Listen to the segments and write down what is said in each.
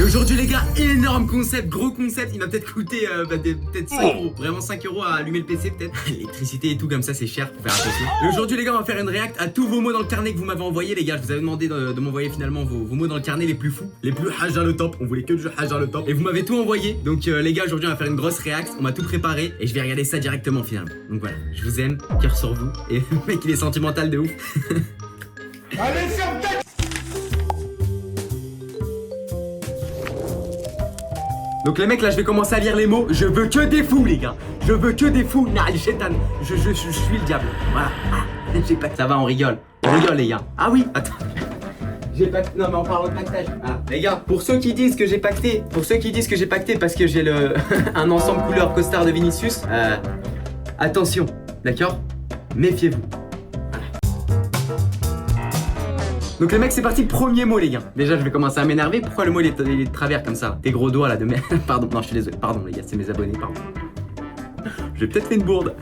aujourd'hui les gars, énorme concept, gros concept. Il m'a peut-être coûté peut-être 5 euros. Vraiment 5 euros à allumer le PC peut-être. L'électricité et tout comme ça c'est cher, faut faire attention. Et aujourd'hui les gars, on va faire une react à tous vos mots dans le carnet que vous m'avez envoyé les gars. Je vous avais demandé de m'envoyer finalement vos mots dans le carnet les plus fous, les plus hajj à le top. On voulait que du hajj à le top. Et vous m'avez tout envoyé. Donc les gars, aujourd'hui on va faire une grosse react. On m'a tout préparé et je vais regarder ça directement finalement. Donc voilà, je vous aime, cœur sur vous. Et le mec il est sentimental de ouf. Allez, ferme ta... Donc les mecs là je vais commencer à lire les mots. Je veux que des fous les gars. Je veux que des fous. Nah, les chétan. Je suis le diable. Voilà. Ah, j'ai pas... Ça va, on rigole. On rigole les gars. Ah oui, attends. J'ai pas... Non mais en parlant de pactage. Ah, les gars, pour ceux qui disent que j'ai pacté, parce que j'ai le un ensemble couleur costard de Vinicius, attention, d'accord? Méfiez-vous. Donc les mecs c'est parti, premier mot les gars. Déjà je vais commencer à m'énerver. Pourquoi le mot il est de travers comme ça? Tes gros doigts là de merde. Pardon, non je suis désolé. Pardon les gars, c'est mes abonnés, pardon. J'ai peut-être fait une bourde.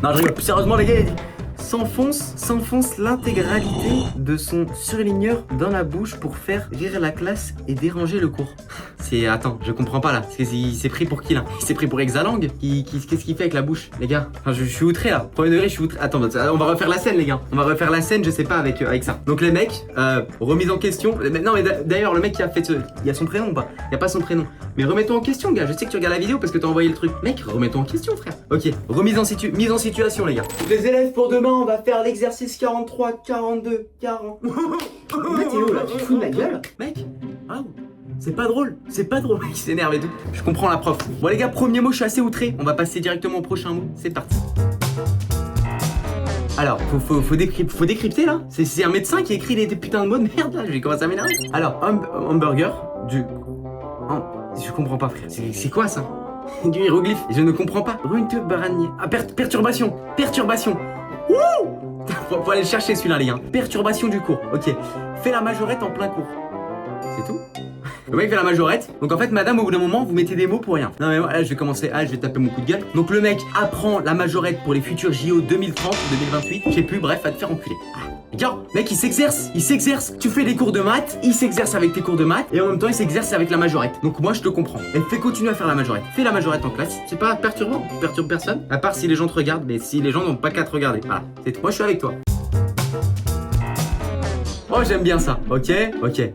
Non je rigole. Plus sérieusement les gars, il a dit s'enfonce l'intégralité de son surligneur dans la bouche pour faire rire la classe et déranger le cours. C'est... Attends, je comprends pas là. Il s'est pris pour qui là? Il s'est pris pour Exalang? Qu'est-ce qu'il fait avec la bouche les gars? Enfin, je suis outré là. Premier degré, je suis outré. Attends, on va refaire la scène les gars. On va refaire la scène, je sais pas, avec ça. Donc les mecs, remise en question. Non mais d'ailleurs le mec qui a fait il y a son prénom ou pas? Il y a pas son prénom. Mais remets-toi en question gars. Je sais que tu regardes la vidéo parce que t'as envoyé le truc. Mec, remets-toi en question frère. Ok, mise en situation les gars. Les élèves pour demain, on va faire l'exercice 43, 42, 40. Mais Théo là, tu te fous de ma gueule? Mec, ah, c'est pas drôle, mec, il s'énerve et tout. Je comprends la prof. Bon les gars, premier mot, je suis assez outré. On va passer directement au prochain mot. C'est parti. Alors, faut décrypter là. C'est un médecin qui écrit des putains de mots de merde là. Je vais commencer à m'énerver. Alors, hamburger, je comprends pas frère. C'est quoi ça? Du hiéroglyphe. Je ne comprends pas. Runte baranier. Ah, perturbation. Wouh! Faut aller le chercher celui-là les gars. Perturbation du cours. Ok. Fais la majorette en plein cours. C'est tout? Le mec fait la majorette. Donc en fait madame, au bout d'un moment vous mettez des mots pour rien. Non mais là je vais commencer, je vais taper mon coup de gueule. Donc le mec apprend la majorette pour les futurs JO 2030, 2028, je sais plus, bref, va te faire enculer. Regarde, mec il s'exerce. Tu fais des cours de maths, il s'exerce avec tes cours de maths et en même temps il s'exerce avec la majorette. Donc moi je te comprends. Et fais continuer à faire la majorette. Fais la majorette en classe. C'est pas perturbant, tu perturbes personne. À part si les gens te regardent, mais si les gens n'ont pas qu'à te regarder. Voilà, c'est tout. Moi je suis avec toi. Oh j'aime bien ça, ok.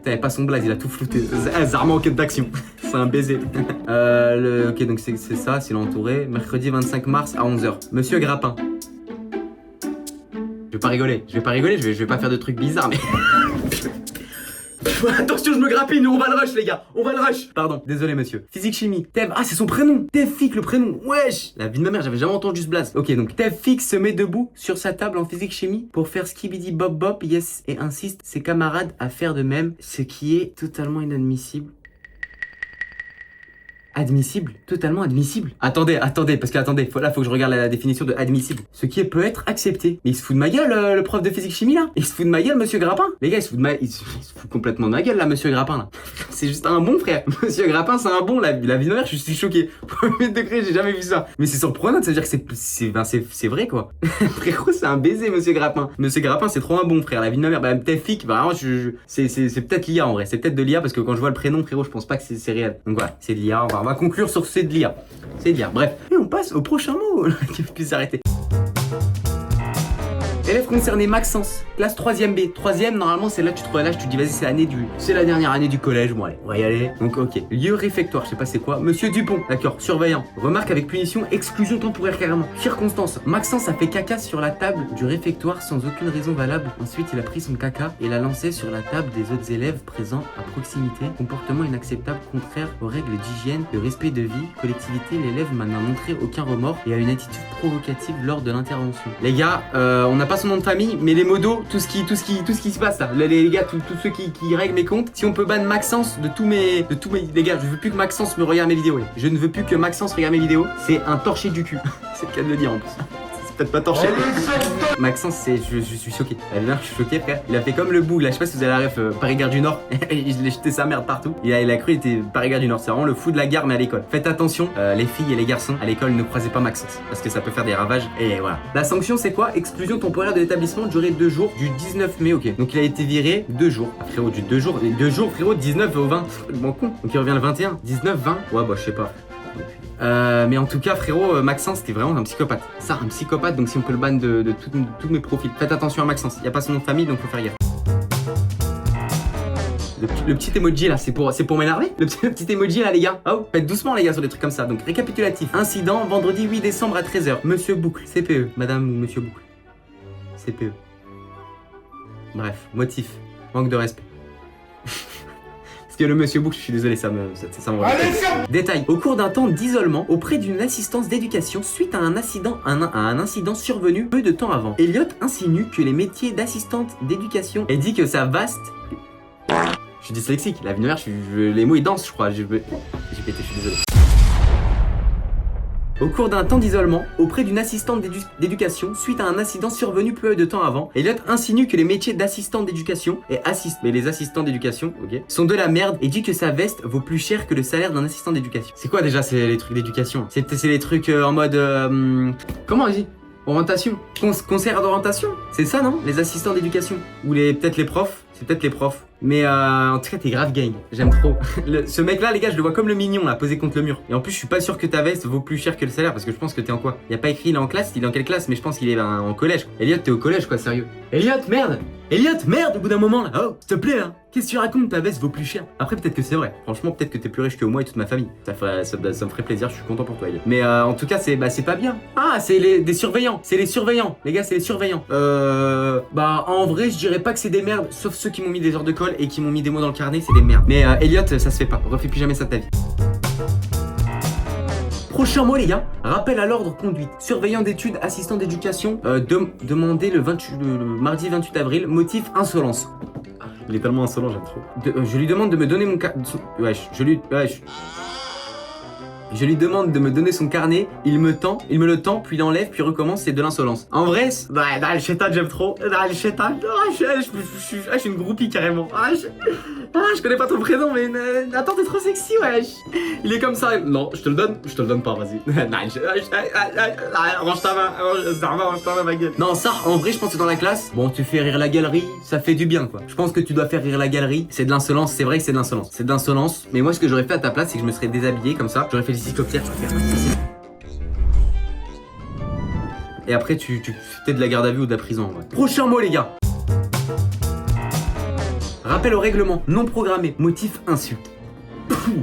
T'avais pas son blaze, il a tout flouté. Zarma en quête d'action. C'est un baiser. Ok donc c'est ça, s'il est entouré. Mercredi 25 mars à 11h. Monsieur Grappin. Je vais pas rigoler, je vais pas faire de trucs bizarres mais... Attention, je me grappine, on va le rush les gars, Pardon, désolé monsieur. Physique chimie, Tev, c'est son prénom. Tevfik le prénom, wesh. La vie de ma mère, j'avais jamais entendu ce blaze. Ok, donc Tevfik se met debout sur sa table en physique chimie pour faire skibidi bop bop, yes, et insiste ses camarades à faire de même, ce qui est totalement inadmissible. Admissible, totalement admissible. Attendez, parce que là faut que je regarde la définition de admissible. Ce qui peut être accepté. Mais il se fout de ma gueule, le prof de physique chimie là. Il se fout de ma gueule, monsieur Grappin. Les gars, il se fout complètement de ma gueule là, monsieur Grappin là. C'est juste un bon frère. Monsieur Grappin, c'est un bon, la vie de ma mère, je suis choqué. Premier degré, j'ai jamais vu ça. Mais c'est surprenant, ça veut dire que c'est vrai quoi. Frérot, c'est un baiser, monsieur Grappin. Monsieur Grappin, c'est trop un bon frère, la vie de ma mère. Bah, Tefik, vraiment, c'est peut-être l'IA en vrai. C'est peut-être de l'IA parce que quand je vois le prénom, frérot, je pense pas que c'est réel. Donc voilà, c'est de l'IA. On va conclure sur c'est de l'IA. Bref. Et on passe au prochain mot qui puisse s'arrêter. Élève concerné, Maxence, classe 3ème B. 3ème, normalement, c'est là que tu te relâches, tu te dis, vas-y, c'est la dernière année du collège, bon allez, on va y aller. Donc, ok. Lieu réfectoire, je sais pas c'est quoi. Monsieur Dupont, d'accord, surveillant. Remarque avec punition, exclusion temporaire carrément. Circonstance, Maxence a fait caca sur la table du réfectoire sans aucune raison valable. Ensuite, il a pris son caca et l'a lancé sur la table des autres élèves présents à proximité. Comportement inacceptable, contraire aux règles d'hygiène, de respect de vie, collectivité. L'élève n'a montré aucun remords et a une attitude provocative lors de l'intervention. Les gars, on n'a pas son nom de famille, mais les modos, tout ce qui se passe là, les gars, tous ceux qui règlent mes comptes, si on peut ban Maxence de tous mes, les gars, je veux plus que Maxence me regarde mes vidéos, je ne veux plus que Maxence regarde mes vidéos, c'est un torché du cul, c'est le cas de le dire en plus. peut-être pas torché. Maxence, je suis choqué. Je suis choqué, frère. Il a fait comme le boug là, je sais pas si vous avez la ref, Paris-Gare du Nord. Il a jeté sa merde partout. Il a cru qu'il était Paris-Gare du Nord. C'est vraiment le fou de la gare, mais à l'école. Faites attention, les filles et les garçons, à l'école, ne croisez pas Maxence. Parce que ça peut faire des ravages. Et voilà. La sanction, c'est quoi? Exclusion temporaire de l'établissement, durée 2 jours, du 19 mai, ok. Donc il a été viré 2 jours. Ah, frérot, du 2 jours. Les 2 jours, frérot, 19 au 20. Bon con. Donc il revient le 21. 19, 20. Ouais, bah, je sais pas. Mais en tout cas, frérot, Maxence, c'était vraiment un psychopathe. Ça, un psychopathe, donc si on peut le ban de tous mes profils. Faites attention à Maxence. Il n'y a pas son nom de famille, donc faut faire gaffe. Le petit emoji là, c'est pour m'énerver. Le petit emoji là, les gars. Oh, faites doucement, les gars, sur des trucs comme ça. Donc, récapitulatif. Incident, vendredi 8 décembre à 13h. Monsieur Boucle, CPE. Madame ou monsieur Boucle. CPE. Bref, motif. Manque de respect. Que le monsieur Boucle, je suis désolé, ça me Détail. Au cours d'un temps d'isolement auprès d'une assistance d'éducation suite à un incident survenu peu de temps avant, Elliot insinue que les métiers d'assistante d'éducation et dit que sa vaste... Je suis dyslexique, la vie de mère, les mots ils dansent, je crois. J'ai pété, je suis désolé. Au cours d'un temps d'isolement, auprès d'une assistante d'éducation, suite à un incident survenu peu de temps avant, Elliot insinue que les métiers d'assistante d'éducation mais les assistants d'éducation, ok, sont de la merde et dit que sa veste vaut plus cher que le salaire d'un assistant d'éducation. C'est quoi déjà les trucs d'éducation? C'est les trucs en mode... comment on dit? Orientation? Concert d'orientation? C'est ça, non? Les assistants d'éducation? Ou peut-être les profs? C'est peut-être les profs. Mais en tout cas, t'es grave gang. J'aime trop. Ce mec-là, les gars, je le vois comme le mignon, là, posé contre le mur. Et en plus, je suis pas sûr que ta veste vaut plus cher que le salaire, parce que je pense que t'es en quoi? Y a pas écrit, il est en classe, il est en quelle classe? Mais je pense qu'il est en collège. Elliot, t'es au collège, quoi, sérieux. Elliot, merde! Elliot, merde, au bout d'un moment, là. Oh, s'il te plaît, hein. Qu'est-ce que tu racontes? Ta veste vaut plus cher. Après, peut-être que c'est vrai. Franchement, peut-être que t'es plus riche que moi et toute ma famille. Ça me ferait plaisir, je suis content pour toi, Elliot. Mais en tout cas, c'est pas bien. Ah, c'est des surveillants. C'est les surveillants. Les gars, c'est les surveillants. En vrai, je dirais pas que c'est des merdes, sauf ceux qui m'ont mis des heures de colle et qui m'ont mis des mots dans le carnet, c'est des merdes. Mais Elliot, ça se fait pas. Refais plus jamais ça de ta vie. Prochain mot, les gars, rappel à l'ordre conduite. Surveillant d'études, assistant d'éducation, demandé le mardi 28 avril, motif insolence. Il est tellement insolent, j'aime trop. Je lui demande de me donner mon Je lui demande de me donner son carnet, il me le tend, puis il enlève, puis recommence, c'est de l'insolence. En vrai, le chétan, j'aime trop. Le chétan, je suis une groupie carrément. Je connais pas ton prénom, mais attends, t'es trop sexy, wesh. Il est comme ça. Non, je te le donne pas, vas-y. Range ta main, ma gueule. Non, ça, en vrai, je pense que dans la classe, bon, tu fais rire la galerie, ça fait du bien, quoi. Je pense que tu dois faire rire la galerie, c'est de l'insolence, c'est vrai que c'est de l'insolence. C'est de l'insolence, mais moi, ce que j'aurais fait à ta place, c'est que je me serais déshabillé comme ça, j'aurais fait les cycloptères, tu vas faire et après, tu fais de la garde à vue ou de la prison, en vrai. Prochain mot, les gars. Rappel au règlement, non programmé, motif insulte.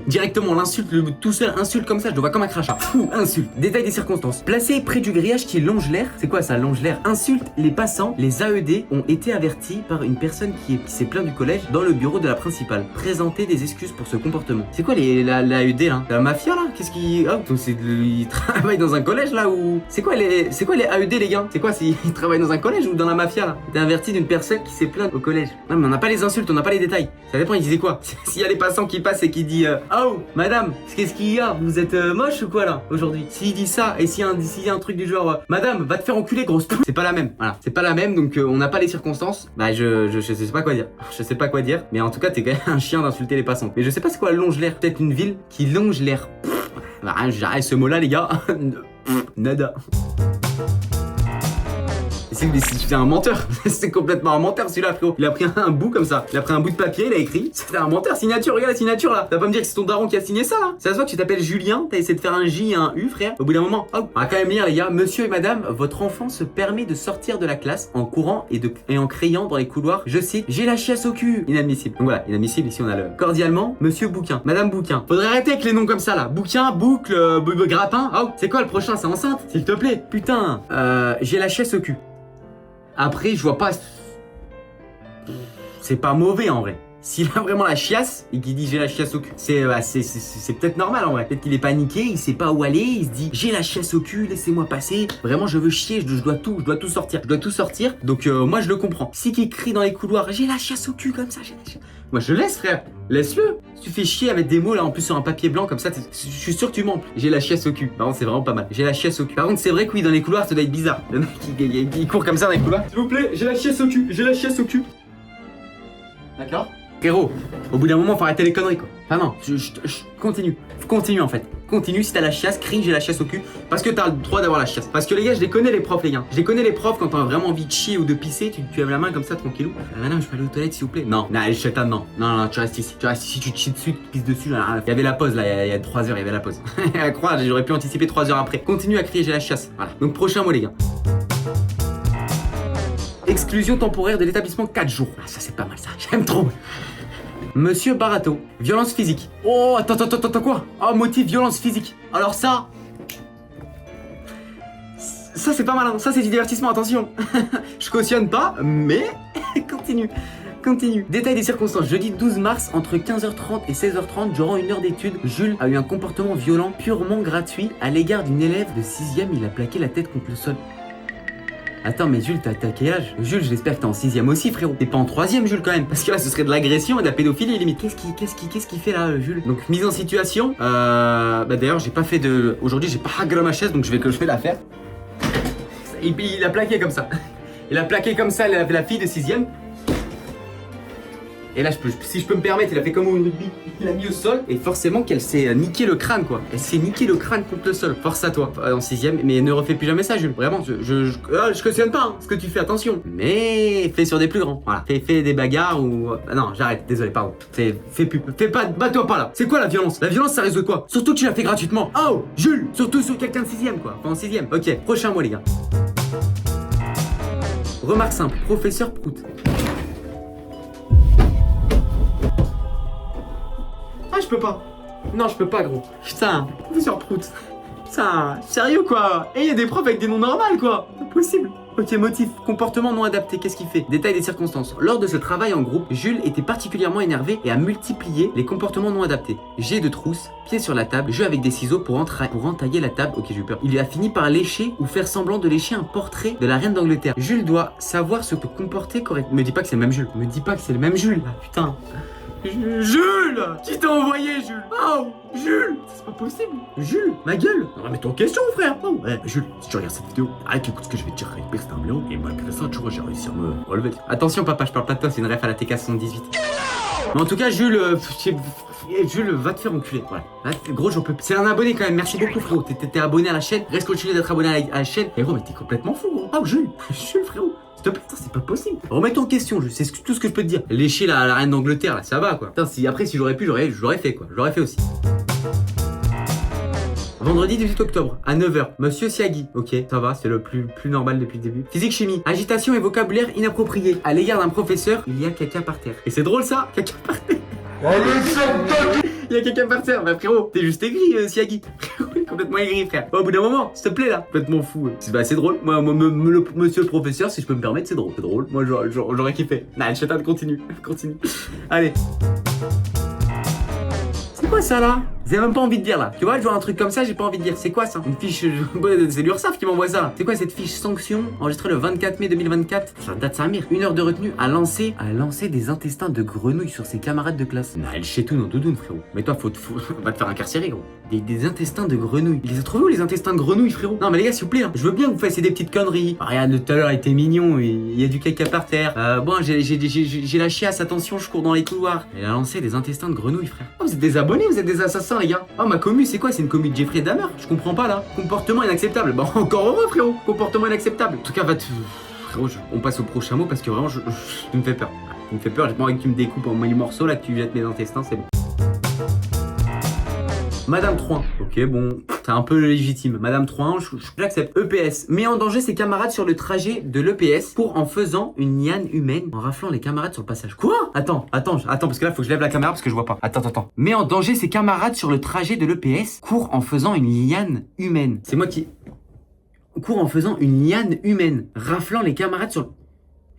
Directement l'insulte, tout seul insulte comme ça, je le vois comme un crachat. Insulte. Détail des circonstances. Placé près du grillage qui longe l'air. C'est quoi ça, longe l'air? Insulte. Les passants, les AED ont été avertis par une personne qui s'est plaint du collège dans le bureau de la principale. Présenter des excuses pour ce comportement. C'est quoi l'AED là? La mafia là? Qu'est-ce qui... Oh, donc ils travaillent dans un collège là ou... C'est quoi les AED les gars? C'est quoi s'ils travaillent dans un collège ou dans la mafia là? T'es averti d'une personne qui s'est plainte au collège. Non mais on n'a pas les insultes, on n'a pas les détails. Ça dépend, ils disaient quoi? S'il y a les passants qui passent et qui disent oh, madame, qu'est-ce qu'il y a? Vous êtes moche ou quoi là aujourd'hui? S'il dit ça et s'il y a un truc du genre madame, va te faire enculer grosse p***, c'est pas la même. Voilà, c'est pas la même donc on n'a pas les circonstances. Bah je sais pas quoi dire. Je sais pas quoi dire, mais en tout cas t'es quand même un chien d'insulter les passants. Mais je sais pas c'est quoi longe l'air. Peut-être une ville qui longe l'air. Bah j'arrête ce mot là les gars. Nada. C'est un menteur, c'est complètement un menteur celui-là frérot. Il a pris un bout comme ça, il a pris un bout de papier, il a écrit. C'était un menteur, signature, regarde la signature là. T'as pas me dire que c'est ton daron qui a signé ça là. Ça se voit que tu t'appelles Julien, t'as essayé de faire un J et un U frère. Au bout d'un moment, hop, on va quand même lire les gars. Monsieur et madame, votre enfant se permet de sortir de la classe en courant et en criant dans les couloirs, je cite, j'ai la chiasse au cul. Inadmissible. Donc voilà, inadmissible, ici on a le cordialement, monsieur Bouquin, madame Bouquin. Faudrait arrêter avec les noms comme ça là. Bouquin, boucle, grappin. Oh, c'est quoi le prochain? C'est enceinte, s'il te plaît. Putain, j'ai la chiasse au cul. Après, je vois pas... C'est pas mauvais en vrai. s'il a vraiment la chiasse et qu'il dit j'ai la chiasse au cul, c'est peut-être normal en vrai. Peut-être qu'il est paniqué, il sait pas où aller, il se dit j'ai la chiasse au cul, laissez-moi passer. Vraiment je veux chier, je dois tout sortir. Je dois tout sortir. Donc moi je le comprends. Si qui crie dans les couloirs j'ai la chiasse au cul comme ça, j'ai la chiasse. Moi je laisse frère, laisse-le. Si tu fais chier avec des mots là en plus sur un papier blanc comme ça, je suis sûr que tu mens. J'ai la chiasse au cul. Par contre c'est vraiment pas mal. J'ai la chiasse au cul. Par contre c'est vrai que oui dans les couloirs ça doit être bizarre. Le mec il court comme ça dans les couloirs. S'il vous plaît, j'ai la chiasse au cul. J'ai la chiasse au cul. D'accord. Frérot, au bout d'un moment faut arrêter les conneries quoi. Ah non, continue en fait. Continue si t'as la chiasse, crie j'ai la chiasse au cul. Parce que t'as le droit d'avoir la chiasse. Parce que les gars, je les connais les profs les gars. Je les connais les profs quand t'as vraiment envie de chier ou de pisser, tu lèves la main comme ça tranquillou. Madame, je peux aller aux toilettes s'il vous plaît. Non, non, non, tu restes ici. Tu restes ici, tu te chies dessus, tu pisses dessus. Il y avait la pause là, il y a 3 heures, il y avait la pause. À croire, j'aurais pu anticiper 3 heures après. Continue à crier j'ai la chiasse. Voilà. Donc prochain mot les gars. Exclusion temporaire de l'établissement 4 jours. Ah ça c'est pas mal ça, j'aime trop. Monsieur Barato, violence physique. Oh, attends, quoi? Oh, motif violence physique. Alors ça c'est pas mal, hein. Ça c'est du divertissement, attention. Je cautionne pas, mais continue. Détail des circonstances. Jeudi 12 mars, entre 15h30 et 16h30, durant une heure d'étude, Jules a eu un comportement violent purement gratuit à l'égard d'une élève de 6ème. Il a plaqué la tête contre le sol. Attends, mais Jules, t'as quel âge? Jules, j'espère que t'es en 6ème aussi, frérot. T'es pas en 3ème, Jules, quand même. Parce que là, ce serait de l'agression et de la pédophilie, limite. Qu'est-ce qu'il fait là, Jules? Donc, mise en situation. D'ailleurs, j'ai pas fait de. Aujourd'hui, j'ai pas hagra ma chaise, donc je vais la faire. Il a plaqué comme ça. Il a plaqué comme ça la fille de 6ème. Et là, si je peux me permettre, il a fait comme au rugby. Il l'a mis au sol et forcément qu'elle s'est niqué le crâne, quoi. Elle s'est niqué le crâne contre le sol. Force à toi, en 6ème. Mais ne refais plus jamais ça, Jules. Vraiment, je cautionne pas hein, ce que tu fais, attention. Mais fais sur des plus grands. Voilà. Fais des bagarres ou. Non, j'arrête, désolé, pardon. Fais pas, bats-toi pas là. C'est quoi la violence? La violence, ça risque de quoi? Surtout que tu l'as fait gratuitement. Oh, Jules, surtout sur quelqu'un de 6ème, quoi. Enfin, en 6ème. Ok, prochain mot, les gars. Remarque simple, professeur Prout. Ah, je peux pas. Non, je peux pas, gros. Putain, professeur Prout. Putain, sérieux, quoi. Et il y a des profs avec des noms normaux, quoi. Pas possible. Ok, motif, comportement non adapté, qu'est-ce qu'il fait? Détail des circonstances. Lors de ce travail en groupe, Jules était particulièrement énervé et a multiplié les comportements non adaptés. Jet de trousse, pied sur la table, jeu avec des ciseaux pour entailler la table. Ok, j'ai eu peur. Il a fini par lécher ou faire semblant de lécher un portrait de la reine d'Angleterre. Jules doit savoir se comporter correctement. Me dis pas que c'est le même Jules. Me dis pas que c'est le même Jules. Ah, putain. Jules! Qui t'a envoyé, Jules? Oh, Jules! C'est pas possible! Jules, ma gueule! Remets-toi en question, frère! Oh, ouais, Jules, si tu regardes cette vidéo, écoute ce que je vais te dire, avec c'est un blanc, et malgré ça, tu vois, j'ai réussi à me relever. Attention, papa, je parle pas de toi, c'est une ref à la TK78. Mais en tout cas, Jules, Jules, va te faire enculer. Voilà. Gros, j'en peux. C'est un abonné quand même, merci beaucoup, frérot. T'es abonné à la chaîne, reste continué d'être abonné à la chaîne. Et gros, mais t'es complètement fou, gros. Oh, Jules, frérot. S'il te plaît, c'est pas possible. Remets-toi en question, c'est tout ce que je peux te dire. Lécher la reine d'Angleterre, là, ça va quoi. Putain, si j'aurais pu, j'aurais fait quoi. J'aurais fait aussi. Vendredi 18 octobre, à 9h, Monsieur Siagi. Ok, ça va, c'est le plus normal depuis le début. Physique-chimie, agitation et vocabulaire inapproprié. À l'égard d'un professeur, il y a caca par terre. Et c'est drôle ça, caca par terre. Il y a quelqu'un par terre, bah frérot, t'es juste aigri, Siagi. Frérot, il est complètement aigri, frère. Au bout d'un moment, s'il te plaît là, complètement fou. Bah c'est drôle, moi monsieur le professeur, si je peux me permettre, c'est drôle. C'est drôle, moi j'aurais kiffé. Nah, le chat continue. Allez. C'est quoi ça là? J'ai même pas envie de dire là. Tu vois, je vois un truc comme ça, j'ai pas envie de dire. C'est quoi ça? Une fiche. C'est l'URSSAF qui m'envoie ça là. C'est quoi cette fiche sanction enregistrée le 24 mai 2024? Ça date sa mère. 1 heure de retenue à lancer des intestins de grenouille sur ses camarades de classe. Non, elle chez tout nos doudounes, frérot. Mais toi, va te faire incarcérer, gros. Des intestins de grenouille. Il les a trouvés où les intestins de grenouille, frérot? Non, mais les gars, s'il vous plaît, hein, je veux bien que vous fassiez des petites conneries. Ah, regarde, tout à l'heure, il était mignon. Il y a du caca par terre. Bon, j'ai la chiasse, attention, je cours dans les couloirs. Elle a lancé des intestins de grenouille, frère. Oh, vous êtes des abonnés, vous êtes des assassins, les gars. Oh, ma commu, c'est quoi? C'est une commu de Jeffrey Dahmer? Je comprends pas là. Comportement inacceptable. Bon, encore heureux, frérot. Comportement inacceptable. En tout cas, frérot, on passe au prochain mot parce que vraiment, tu me fais peur. Tu me fais peur, j'ai pas envie que tu me découpes en morceaux là, que tu jettes mes intestins, c'est bon. Madame Troin. Ok, bon, c'est un peu légitime. Madame Troin, j'accepte. EPS. Met en danger ses camarades sur le trajet de l'EPS pour en faisant une liane humaine, en raflant les camarades sur le passage. Quoi? Attends, parce que là, faut que je lève la caméra parce que je vois pas. Attends. Met en danger ses camarades sur le trajet de l'EPS, court en faisant une liane humaine. C'est moi qui... Court en faisant une liane humaine, raflant les camarades sur...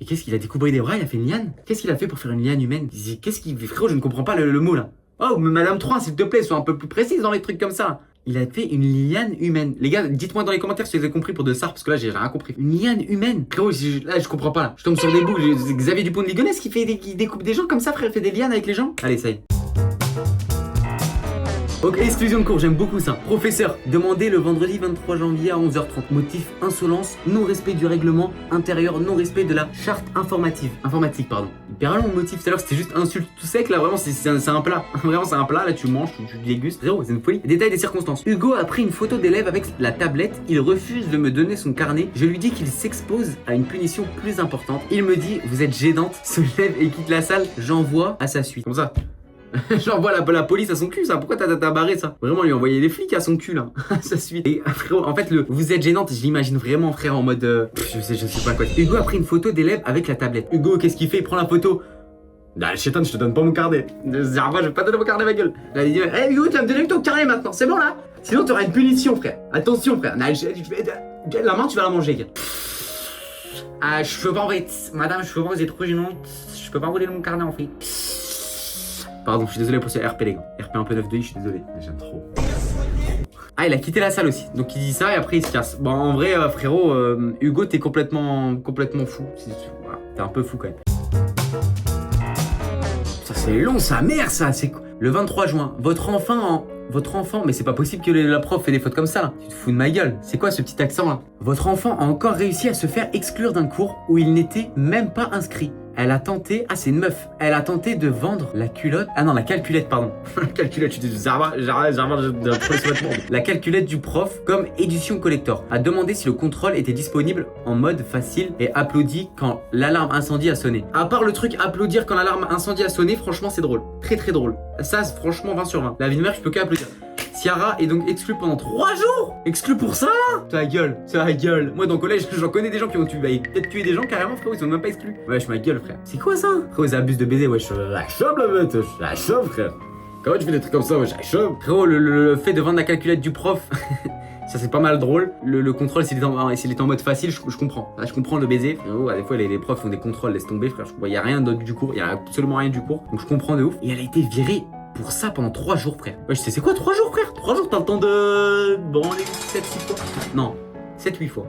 Et qu'est-ce qu'il a découpé des bras? Il a fait une liane? Qu'est-ce qu'il a fait pour faire une liane humaine? Qu'est-ce qu'il fait? Frérot, je ne comprends pas le mot là. Oh, mais Madame 3, s'il te plaît, sois un peu plus précise dans les trucs comme ça. Il a fait une liane humaine. Les gars, dites-moi dans les commentaires si vous avez compris pour de ça, parce que là, j'ai rien compris. Une liane humaine. Frérot, là, je comprends pas là. Je tombe sur des bouts. Xavier Dupont de Ligonnès qui découpe des gens comme ça, frère. Il fait des lianes avec les gens. Allez, ça y est. Ok, exclusion de cours, j'aime beaucoup ça. Professeur, demandez le vendredi 23 janvier à 11h30. Motif, insolence, non-respect du règlement intérieur, non-respect de la charte informatique, pardon. Hyper long le motif, tout à l'heure c'était juste insulte tout sec, là vraiment c'est un plat. Vraiment c'est un plat, là tu manges, tu dégustes. Frérot, c'est une folie. Détail des circonstances. Hugo a pris une photo d'élève avec la tablette, il refuse de me donner son carnet. Je lui dis qu'il s'expose à une punition plus importante. Il me dit, vous êtes gênante, se lève et quitte la salle. J'envoie à sa suite. Comme ça. J'envoie la police à son cul, ça. Pourquoi t'as barré ça? Vraiment lui envoyer les flics à son cul là. Ça suit. Et frérot, en fait vous êtes gênante, je l'imagine vraiment frère en mode je sais pas quoi. Hugo a pris une photo d'élève avec la tablette. Hugo, qu'est-ce qu'il fait? Il prend la photo. Nah, chétan, je te donne pas mon carnet. Je vais pas te donner mon carnet, ma gueule. Là, il dit, hey Hugo, tu vas me donner ton carnet maintenant, c'est bon là? Sinon t'auras une punition, frère. Attention, frère. Nah, la main, tu vas la manger, gars. Ah, je peux pas envoyer. Madame, je peux pas, vous êtes trop gênante. Je peux pas envoyer mon carnet en fait. Pardon, je suis désolé pour ce RP les gars. RP un peu 9 de I, je suis désolé. J'aime trop. Ah, il a quitté la salle aussi. Donc il dit ça et après il se casse. Bon, en vrai, frérot, Hugo, t'es complètement fou. Voilà, t'es un peu fou quand même. Ça c'est long, sa mère, ça. C'est le 23 juin. Votre enfant, mais c'est pas possible que la prof fait des fautes comme ça là. Tu te fous de ma gueule. C'est quoi ce petit accent là? Votre enfant a encore réussi à se faire exclure d'un cours où il n'était même pas inscrit. Elle a tenté, c'est une meuf, elle a tenté de vendre la culotte, la calculette, pardon. La calculette, je suis la calculette du prof comme édition collector. A demandé si le contrôle était disponible en mode facile et applaudi quand l'alarme incendie a sonné. À part le truc applaudir quand l'alarme incendie a sonné, franchement c'est drôle. Très très drôle. Ça, franchement 20 sur 20. La vie de mère, je peux qu'applaudir. Ciara est donc exclue pendant 3 jours. Exclue pour ça? Ta gueule. Moi dans le collège, j'en connais des gens qui ont peut-être tué des gens carrément, frérot, ils sont même pas exclus. Wesh, ma gueule, frère. C'est quoi ça? Frérot, ils abusent de baiser, wesh. La chauve, la bête. La chauve, frère. Comment tu fais des trucs comme ça, wesh? La chauve. Frérot, le fait de vendre la calculette du prof, ça c'est pas mal drôle. Le contrôle, s'il est en mode facile, je comprends. Là, je comprends le baiser. Frérot, des fois, les profs font des contrôles, laisse tomber, frère. Il y a rien d'autre du cours, il y a absolument rien du cours. Donc je comprends de ouf. Et elle a été virée pour ça pendant 3 jours, frère. Ouais, je sais, c'est quoi 3 jours, frère? 3 jours, t'as le temps de branler 7-6 fois. Non, 7-8 fois.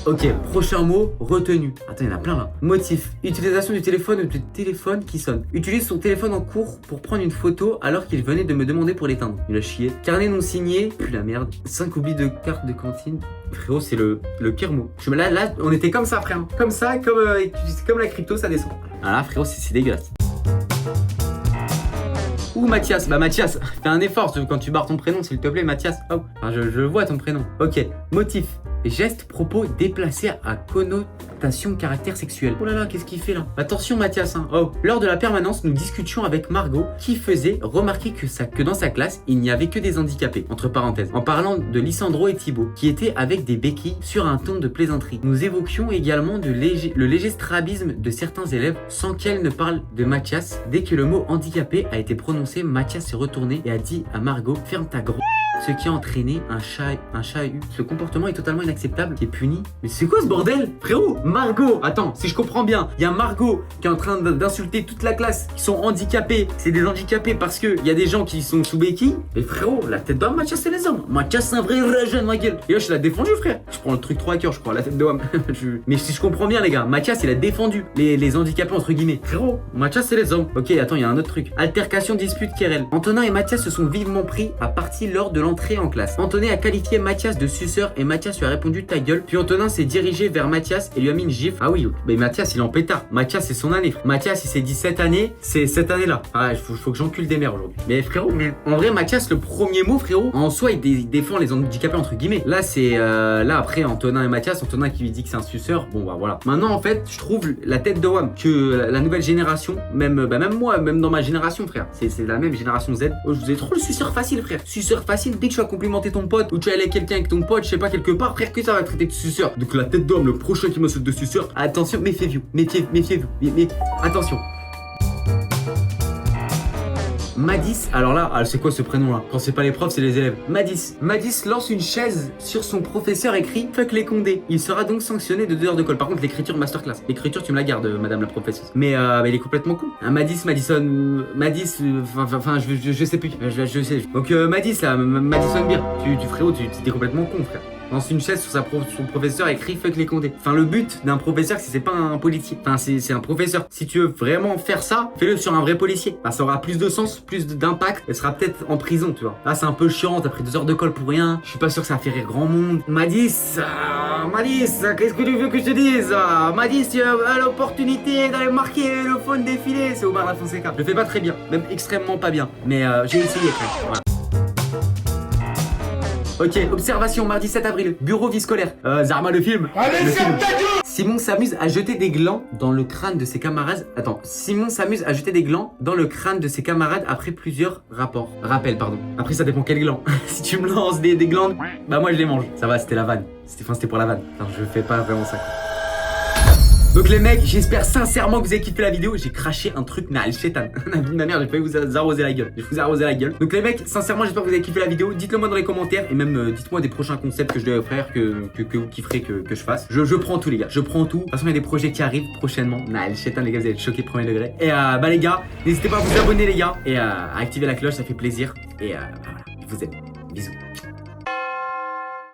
Ok, prochain mot, retenu. Attends, il y en a plein là. Motif, utilisation du téléphone ou du téléphone qui sonne. Utilise son téléphone en cours pour prendre une photo alors qu'il venait de me demander pour l'éteindre. Il a chié. Carnet non signé, puis la merde. 5 oublis de carte de cantine. Frérot, c'est le pire mot. Là, on était comme ça, frère. Comme ça, comme la crypto, ça descend. Ah là, frérot, c'est dégueulasse. Ou Mathias, Mathias, fais un effort quand tu barres ton prénom s'il te plaît Mathias. Oh, enfin, je vois ton prénom. Ok, motif, geste, propos déplacé à connotation caractère sexuel. Oh là là, qu'est-ce qu'il fait là? Attention Mathias, hein. Oh, lors de la permanence, nous discutions avec Margot qui faisait remarquer que dans sa classe, il n'y avait que des handicapés, entre parenthèses, en parlant de Lissandro et Thibaut, qui étaient avec des béquilles sur un ton de plaisanterie. Nous évoquions également le léger strabisme de certains élèves sans qu'elle ne parle de Mathias. Dès que le mot handicapé a été prononcé, Mathias s'est retourné et a dit à Margot, ferme ta grosse. Ce qui a entraîné un chahut. Ce comportement est totalement inacceptable, qui est puni. Mais c'est quoi ce bordel? Frérot, Margot, attends, si je comprends bien, il y a Margot qui est en train d'insulter toute la classe, qui sont handicapés. C'est des handicapés parce que il y a des gens qui sont sous béquille. Mais frérot, la tête d'homme, Mathias, c'est les hommes. Mathias, c'est un vrai jeune, ma gueule. Et là, je l'ai défendu, frère. Je prends le truc 3 à cœur, je crois, la tête d'homme. Mais si je comprends bien, les gars, Mathias, il a défendu les handicapés, entre guillemets. Frérot, Mathias, c'est les hommes. Ok, attends, il y a un autre truc. Altercation, dispute, querelle. Antonin et Mathias se sont vivement pris à partie lors de l'entrée en classe. Antonin a qualifié Mathias de suceur et Mathias lui a répondu ta gueule. Puis Antonin s'est dirigé vers Mathias et lui a mis une gifle. Ah oui, mais Mathias il est en pétard. Mathias c'est son année, frère. Mathias il s'est dit cette année, c'est cette année-là. Ah, faut que j'encule des mères aujourd'hui. Mais frérot, en vrai Mathias le premier mot frérot, en soi il défend les handicapés entre guillemets. Là c'est là après Antonin et Mathias, Antonin qui lui dit que c'est un suceur. Bon bah voilà. Maintenant en fait je trouve la tête de WAM que la nouvelle génération, même moi, même dans ma génération frère, c'est la même génération Z. Oh, je vous ai trop le suceur facile frère. Suceur facile dès que tu vas complimenter ton pote ou tu vas aller avec quelqu'un avec ton pote, je sais pas quelque part, frère, que ça va traiter de suceur. Donc la tête d'homme, le prochain qui m'insulte de suceur, attention, méfiez-vous, méfiez-vous, mais attention. Madis, alors là, c'est quoi ce prénom là? Quand c'est pas les profs, c'est les élèves. Madis. Madis lance une chaise sur son professeur écrit fuck les condés. Il sera donc sanctionné de 2 heures de colle. Par contre, l'écriture masterclass. L'écriture, tu me la gardes, madame la professeure. Mais il est complètement con. Madis, Madison, Madis, enfin, je sais plus. Je sais. Donc, Madis là, Madison Beer, tu frérot, t'es complètement con, frère. Lance une chaise sur son professeur écrit fuck les condés. Enfin, le but d'un professeur, c'est pas un policier. Enfin, c'est un professeur. Si tu veux vraiment faire ça, fais-le sur un vrai policier. Enfin, ça aura plus de sens, plus d'impact. Elle sera peut-être en prison, tu vois. Là, c'est un peu chiant. T'as pris 2 heures de colle pour rien. Je suis pas sûr que ça va faire rire grand monde. Madis, qu'est-ce que tu veux que je te dise? Madis, tu as l'opportunité d'aller marquer le faune défilé. C'est Omar La Fonseca. Je le fais pas très bien, même extrêmement pas bien. Mais j'ai essayé quand même. Voilà. Ok, observation, mardi 7 avril, bureau vie scolaire. Zarma le film. Allez, ferme ta gueule! Simon s'amuse à jeter des glands dans le crâne de ses camarades. Attends, Simon s'amuse à jeter des glands dans le crâne de ses camarades après plusieurs rappels, pardon. Après, ça dépend quel gland. Si tu me lances des glands, bah moi je les mange. Ça va, c'était la vanne. C'était pour la vanne. Enfin, je fais pas vraiment ça. Donc les mecs, j'espère sincèrement que vous avez kiffé la vidéo. J'ai craché un truc Naal Shetan. La vie de ma mère, j'ai failli vous arroser la gueule. Donc les mecs, sincèrement, j'espère que vous avez kiffé la vidéo. Dites-le moi dans les commentaires et même dites-moi des prochains concepts que je dois faire, que vous kifferez que je fasse. Je prends tout les gars, je prends tout. De toute façon, il y a des projets qui arrivent prochainement. Naal Shetan les gars, vous allez être choqués premier degré. Et bah les gars, n'hésitez pas à vous abonner les gars et à activer la cloche, ça fait plaisir. Et voilà, je vous aime. Bisous.